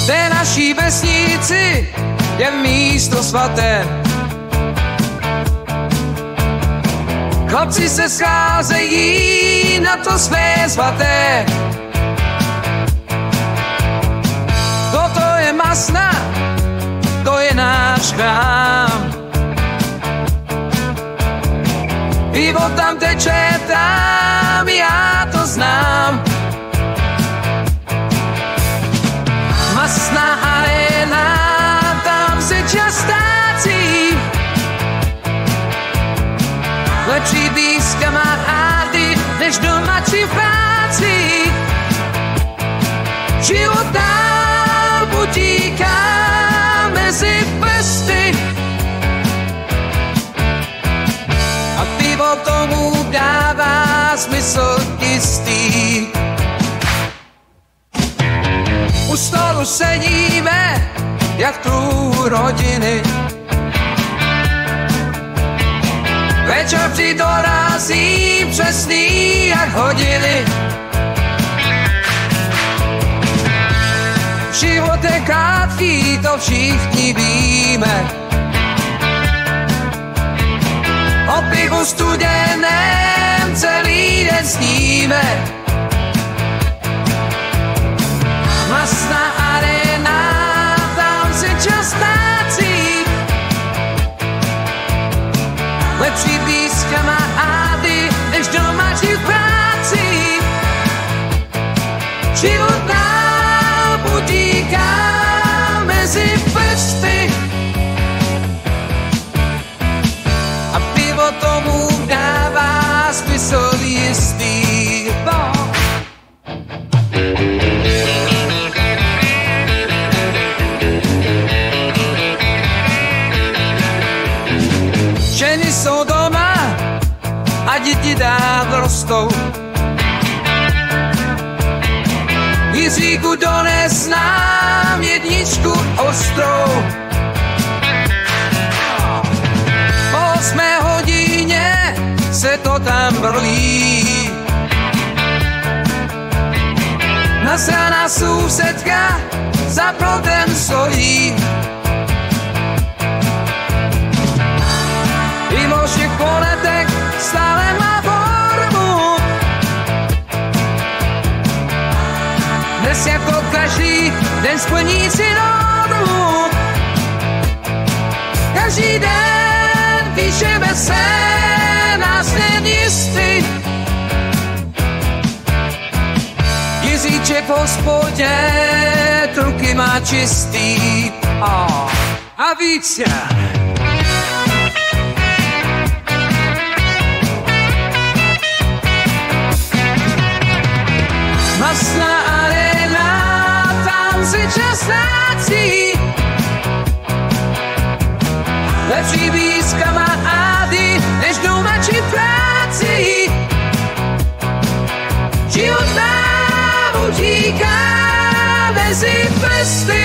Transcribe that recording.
V té naší vesnici je místo svaté. Chlapci se scházejí na to své svaté. Toto je Masna, to je náš chrám. Pivo tam teče, tam já to znám. Masná arena, tam se čas ztrácí. Lepší být s kamarády, než doma či v práci. Život dál utíká mezi prsty. A pivo tomu dává smysl jistý. U stolu sedíme, jak kruh rodiny. Večer přidorazí přesný jak hodiny. Život je krátký, to všichni víme. O pivu studeném celý den sníme. Masná arena, tam se čas ztrácí. Lepší být s kamarády, než doma či v práci. Život nám utíká mezi prsty. A pivo tomu dává smysl jistý. Ženy jsou doma a děti dávno rostou. Jiříku, dones nám jedničku ostrou. Po 8 hodině se to tam brlí. Nasraná sousedka za plotem stojí. Ivošek po letech stále má formu. Dnes jako každý den splní si normu. Každý den píšeme se nás nejistý. Jiříček v hospodě ruky má čistý. A víc Masná arena, tam se čas ztrácí. Lepší být s kamarády, než doma či v práci. Život nám utíká mezi prsty.